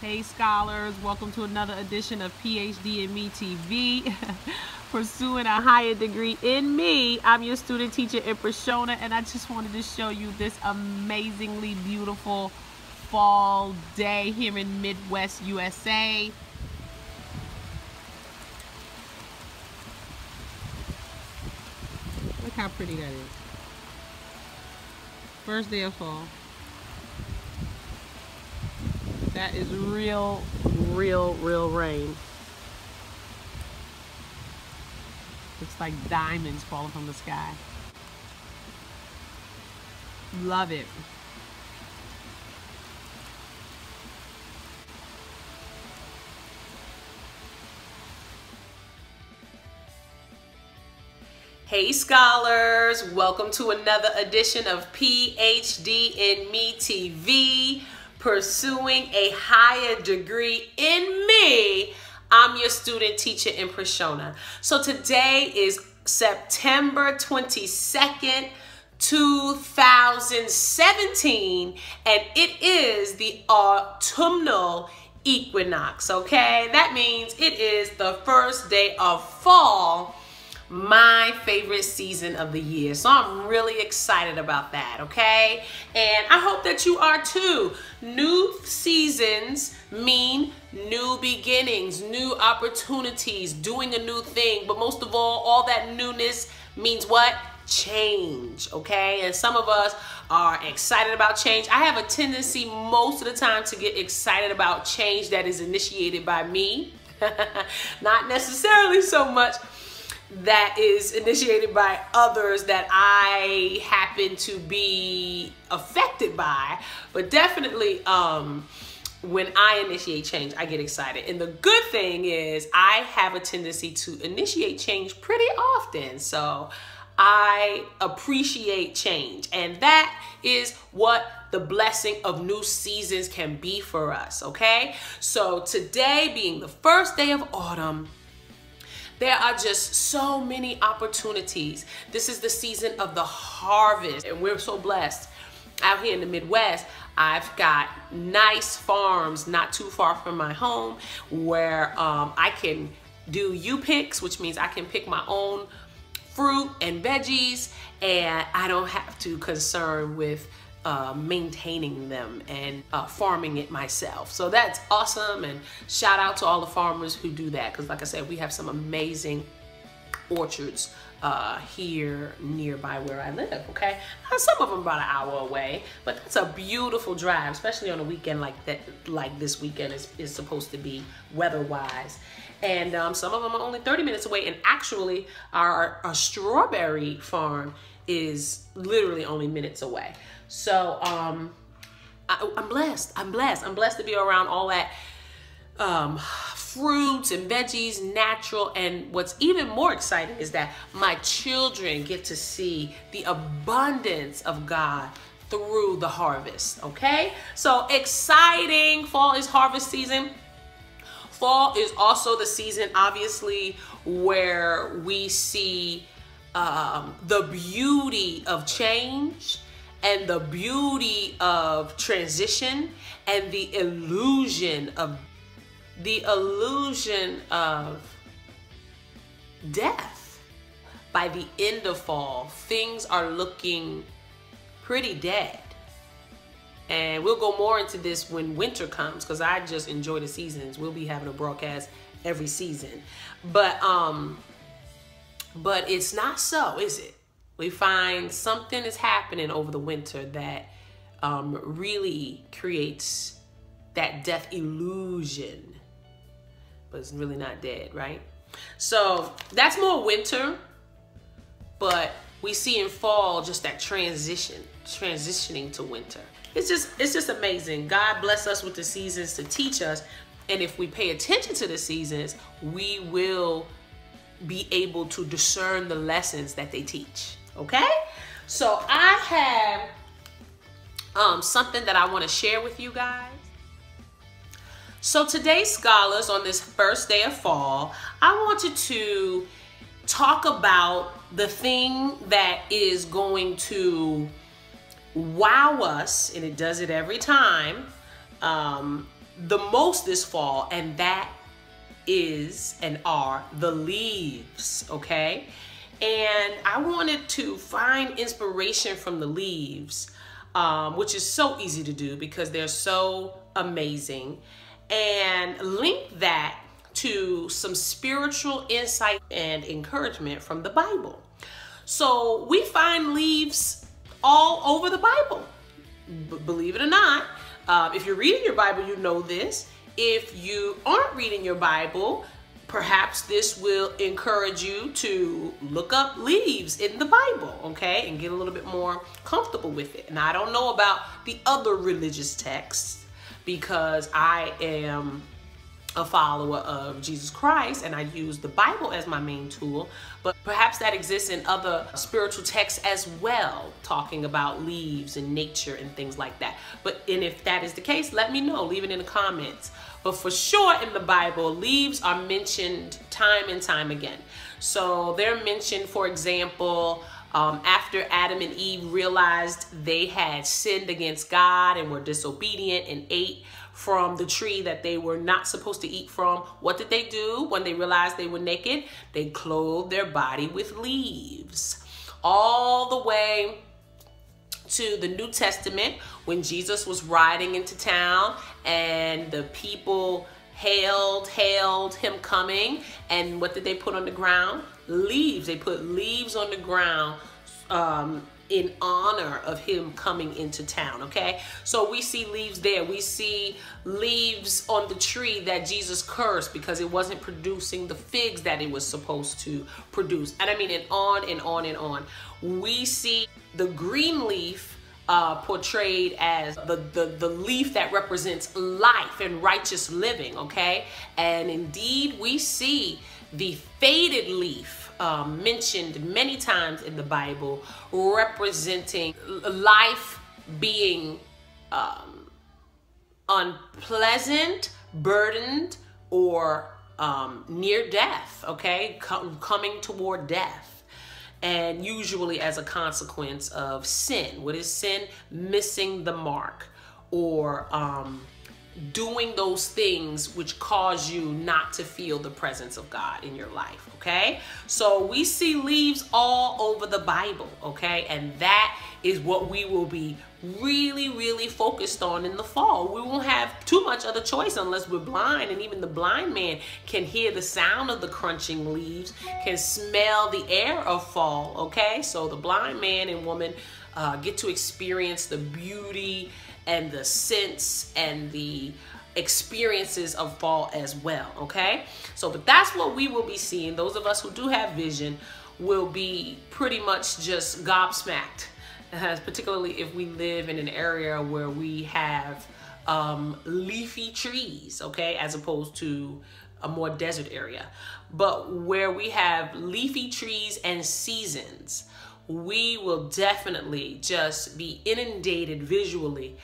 Hey scholars, welcome to another edition of PhD in Me TV. Pursuing a higher degree in me. I'm your student teacher in Prashona, and I just wanted to show you this amazingly beautiful fall day here in Midwest USA. Look how pretty that is. First day of fall. That is real rain. Looks like diamonds falling from the sky. Love it. Hey scholars, welcome to another edition of PhD in Me TV. Pursuing a higher degree in me. I'm your student teacher in Prashona. So today is September 22nd, 2017, and it is the autumnal equinox, okay? That means it is the first day of fall, my favorite season of the year. So I'm really excited about that, okay? And I hope that you are too. New seasons mean new beginnings, new opportunities, doing a new thing. But most of all that newness means what? Change, okay? And some of us are excited about change. I have a tendency most of the time to get excited about change that is initiated by me. Not necessarily so much that is initiated by others that I happen to be affected by, but definitely when I initiate change, I get excited. And the good thing is I have a tendency to initiate change pretty often, so I appreciate change, and that is what the blessing of new seasons can be for us, okay? So today being the first day of autumn, there are just so many opportunities. This is the season of the harvest, and we're so blessed. Out here in the Midwest, I've got nice farms not too far from my home where I can do U-picks, which means I can pick my own fruit and veggies, and I don't have to concern with maintaining them and farming it myself. So that's awesome, and shout out to all the farmers who do that, because like I said, we have some amazing orchards here nearby where I live, okay? Some of them about an hour away, but that's a beautiful drive, especially on a weekend like that, like this weekend is supposed to be weather-wise. And some of them are only 30 minutes away, and actually our strawberry farm is literally only minutes away. So I'm blessed. I'm blessed to be around all that fruits and veggies, natural. And what's even more exciting is that my children get to see the abundance of God through the harvest, okay? So exciting. Fall is harvest season. Fall is also the season, obviously, where we see the beauty of change and the beauty of transition and the illusion of death. By the end of fall, things are looking pretty dead. And we'll go more into this when winter comes, because I just enjoy the seasons. We'll be having a broadcast every season. But it's not so, is it? We find something is happening over the winter that really creates that death illusion, but it's really not dead, right? So that's more winter, but we see in fall just that transitioning to winter. It's just amazing. God bless us with the seasons to teach us, and if we pay attention to the seasons, we will be able to discern the lessons that they teach. Okay, so I have something that I want to share with you guys. So today, scholars, on this first day of fall, I wanted to talk about the thing that is going to wow us, and it does it every time, the most this fall, and that is and are the leaves, okay? And I wanted to find inspiration from the leaves, which is so easy to do because they're so amazing, and link that to some spiritual insight and encouragement from the Bible. So we find leaves all over the Bible. Believe it or not, if you're reading your Bible, you know this. If you aren't reading your Bible, perhaps this will encourage you to look up leaves in the Bible, okay, and get a little bit more comfortable with it. And I don't know about the other religious texts because I am a follower of Jesus Christ and I use the Bible as my main tool, but perhaps that exists in other spiritual texts as well, talking about leaves and nature and things like that. And if that is the case, let me know, leave it in the comments. But for sure in the Bible, leaves are mentioned time and time again. So they're mentioned, for example, after Adam and Eve realized they had sinned against God and were disobedient and ate from the tree that they were not supposed to eat from, what did they do when they realized they were naked? They clothed their body with leaves. All the way to the New Testament, when Jesus was riding into town and the people hailed him coming, and what did they put on the ground? Leaves. They put leaves on the ground in honor of him coming into town, okay? So we see leaves there. We see leaves on the tree that Jesus cursed because it wasn't producing the figs that it was supposed to produce. And I mean, and on and on and on. We see the green leaf portrayed as the leaf that represents life and righteous living, okay? And indeed, we see the faded leaf mentioned many times in the Bible, representing life being unpleasant, burdened, or near death, okay? Coming toward death. And usually as a consequence of sin. What is sin? Missing the mark, or doing those things which cause you not to feel the presence of God in your life, okay? So we see leaves all over the Bible, okay? And that is what we will be really, really focused on in the fall. We won't have too much other choice unless we're blind, and even the blind man can hear the sound of the crunching leaves, can smell the air of fall, okay? So the blind man and woman get to experience the beauty and the scents and the experiences of fall as well, okay? So, but that's what we will be seeing. Those of us who do have vision will be pretty much just gobsmacked, particularly if we live in an area where we have leafy trees, okay, as opposed to a more desert area. But where we have leafy trees and seasons, we will definitely just be inundated visually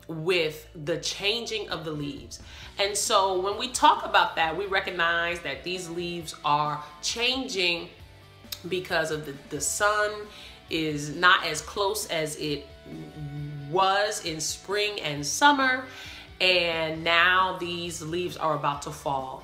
with the changing of the leaves. And so when we talk about that, we recognize that these leaves are changing because of the sun is not as close as it was in spring and summer, and now these leaves are about to fall.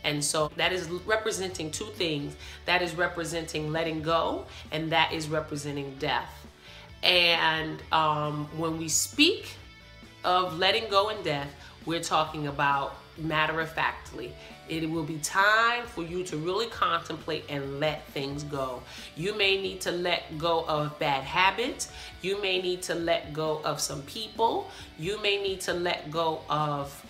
And so that is representing two things. That is representing letting go, and that is representing death. And when we speak of letting go and death, we're talking about matter-of-factly. It will be time for you to really contemplate and let things go. You may need to let go of bad habits. You may need to let go of some people. You may need to let go of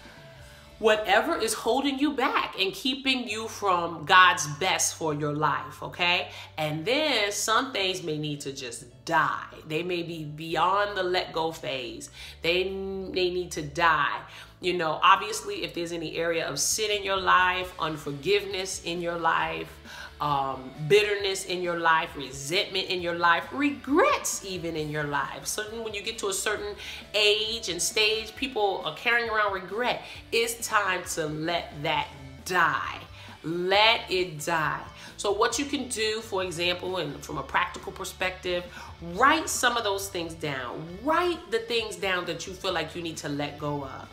whatever is holding you back and keeping you from God's best for your life, okay? And then some things may need to just die. They may be beyond the let go phase. They need to die. You know, obviously, if there's any area of sin in your life, unforgiveness in your life, bitterness in your life, resentment in your life, regrets even in your life. So when you get to a certain age and stage, people are carrying around regret. It's time to let that die. Let it die. So what you can do, for example, and from a practical perspective, write some of those things down. Write the things down that you feel like you need to let go of.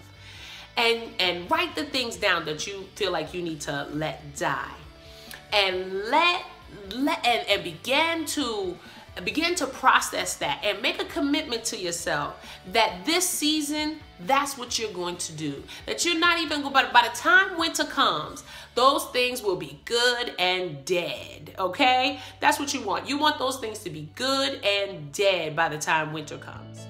and write the things down that you feel like you need to let die, and begin to process that, and make a commitment to yourself that this season, that's what you're going to do. That you're not even going, but by the time winter comes, those things will be good and dead, okay? That's what you want. You want those things to be good and dead by the time winter comes.